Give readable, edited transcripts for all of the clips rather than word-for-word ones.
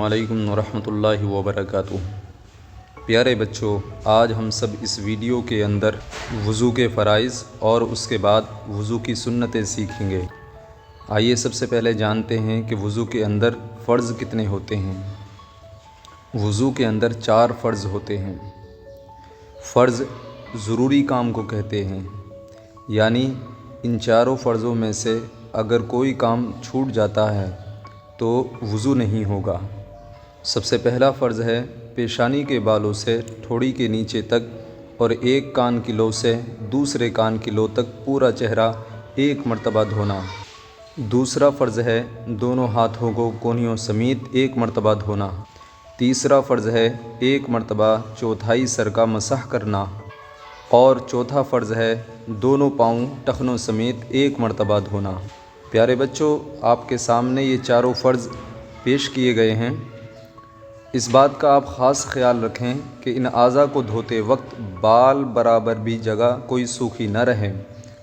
علیکم ورحمۃ اللہ وبرکاتہ۔ پیارے بچوں، آج ہم سب اس ویڈیو کے اندر وضو کے فرائض اور اس کے بعد وضو کی سنتیں سیکھیں گے۔ آئیے سب سے پہلے جانتے ہیں کہ وضو کے اندر فرض کتنے ہوتے ہیں۔ وضو کے اندر 4 فرض ہوتے ہیں۔ فرض ضروری کام کو کہتے ہیں، یعنی ان چاروں فرضوں میں سے اگر کوئی کام چھوٹ جاتا ہے تو وضو نہیں ہوگا۔ سب سے پہلا فرض ہے پیشانی کے بالوں سے ٹھوڑی کے نیچے تک اور ایک کان کی لو سے دوسرے کان کی لو تک پورا چہرہ ایک مرتبہ دھونا۔ دوسرا فرض ہے دونوں ہاتھوں کو کونیوں سمیت ایک مرتبہ دھونا۔ تیسرا فرض ہے ایک مرتبہ چوتھائی سر کا مسح کرنا، اور چوتھا فرض ہے دونوں پاؤں ٹخنوں سمیت ایک مرتبہ دھونا۔ پیارے بچوں، آپ کے سامنے یہ چاروں فرض پیش کیے گئے ہیں۔ اس بات کا آپ خاص خیال رکھیں کہ ان اعضاء کو دھوتے وقت بال برابر بھی جگہ کوئی سوکھی نہ رہے،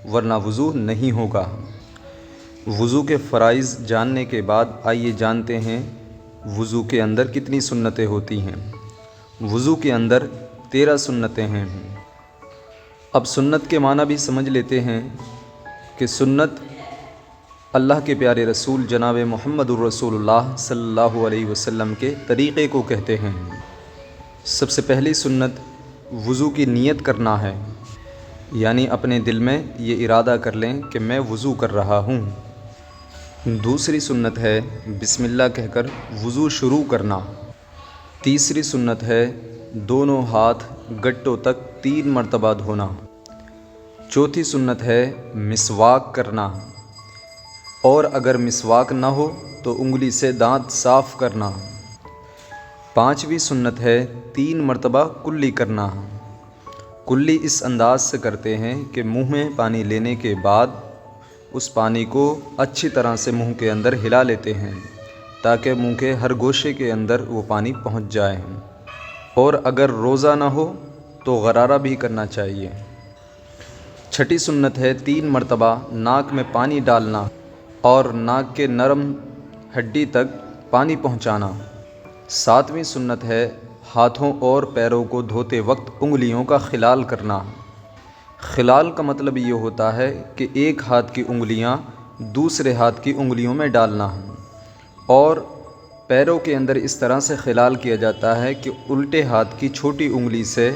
ورنہ وضو نہیں ہوگا۔ وضو کے فرائض جاننے کے بعد آئیے جانتے ہیں وضو کے اندر کتنی سنتیں ہوتی ہیں۔ وضو کے اندر 13 سنتیں ہیں۔ اب سنت کے معنی بھی سمجھ لیتے ہیں کہ سنت اللہ کے پیارے رسول جناب محمد الرسول اللہ صلی اللہ علیہ وسلم کے طریقے کو کہتے ہیں۔ سب سے پہلی سنت وضو کی نیت کرنا ہے، یعنی اپنے دل میں یہ ارادہ کر لیں کہ میں وضو کر رہا ہوں۔ دوسری سنت ہے بسم اللہ کہہ کر وضو شروع کرنا۔ تیسری سنت ہے دونوں ہاتھ گٹوں تک 3 مرتبہ دھونا۔ چوتھی سنت ہے مسواک کرنا، اور اگر مسواک نہ ہو تو انگلی سے دانت صاف کرنا۔ پانچویں سنت ہے 3 مرتبہ کلی کرنا۔ کلی اس انداز سے کرتے ہیں کہ منہ میں پانی لینے کے بعد اس پانی کو اچھی طرح سے منہ کے اندر ہلا لیتے ہیں تاکہ منہ کے ہر گوشے کے اندر وہ پانی پہنچ جائے، اور اگر روزہ نہ ہو تو غرارہ بھی کرنا چاہیے۔ چھٹی سنت ہے 3 مرتبہ ناک میں پانی ڈالنا اور ناک کے نرم ہڈی تک پانی پہنچانا۔ 7ویں سنت ہے ہاتھوں اور پیروں کو دھوتے وقت انگلیوں کا خلال کرنا۔ خلال کا مطلب یہ ہوتا ہے کہ ایک ہاتھ کی انگلیاں دوسرے ہاتھ کی انگلیوں میں ڈالنا، اور پیروں کے اندر اس طرح سے خلال کیا جاتا ہے کہ الٹے ہاتھ کی چھوٹی انگلی سے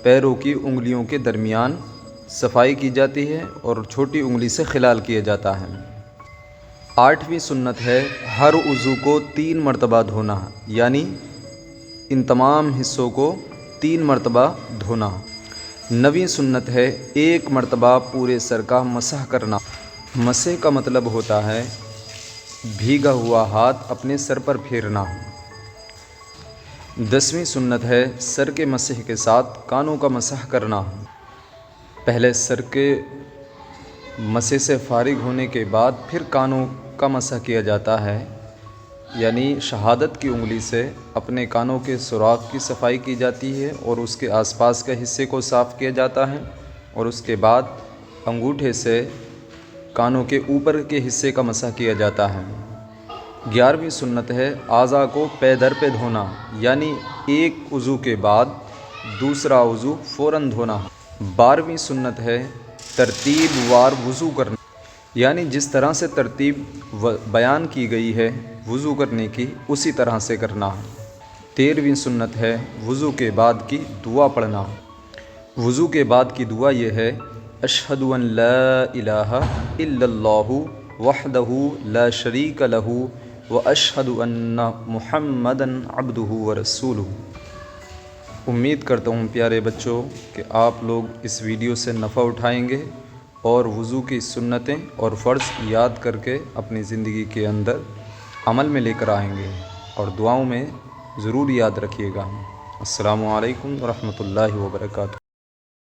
پیروں کی انگلیوں کے درمیان صفائی کی جاتی ہے اور چھوٹی انگلی سے خلال کیا جاتا ہے۔ 8ویں سنت ہے ہر عضو کو 3 مرتبہ دھونا، یعنی ان تمام حصوں کو 3 مرتبہ دھونا۔ 9ویں سنت ہے 1 مرتبہ پورے سر کا مسح کرنا۔ مسح کا مطلب ہوتا ہے بھیگا ہوا ہاتھ اپنے سر پر پھیرنا۔ 10ویں سنت ہے سر کے مسح کے ساتھ کانوں کا مسح کرنا۔ پہلے سر کے مسح سے فارغ ہونے کے بعد پھر کانوں کا مسح کیا جاتا ہے، یعنی شہادت کی انگلی سے اپنے کانوں کے سوراخ کی صفائی کی جاتی ہے اور اس کے آس پاس کے حصے کو صاف کیا جاتا ہے، اور اس کے بعد انگوٹھے سے کانوں کے اوپر کے حصے کا مسح کیا جاتا ہے۔ 11ویں سنت ہے اعضاء کو پے در پہ دھونا، یعنی ایک عضو کے بعد دوسرا عضو فوراً دھونا۔ 12ویں سنت ہے ترتیب وار وضو کرنا، یعنی جس طرح سے ترتیب بیان کی گئی ہے وضو کرنے کی اسی طرح سے کرنا۔ 13ویں سنت ہے وضو کے بعد کی دعا پڑھنا۔ وضو کے بعد کی دعا یہ ہے اشہد ان لا الہ الا اللہ وحدہ لا شریک لہ واشہد ان محمدا عبدہ ورسولہ۔ امید کرتا ہوں پیارے بچوں کہ آپ لوگ اس ویڈیو سے نفع اٹھائیں گے اور وضو کی سنتیں اور فرض یاد کر کے اپنی زندگی کے اندر عمل میں لے کر آئیں گے، اور دعاؤں میں ضرور یاد رکھیے گا۔ السلام علیکم ورحمۃ اللہ وبرکاتہ۔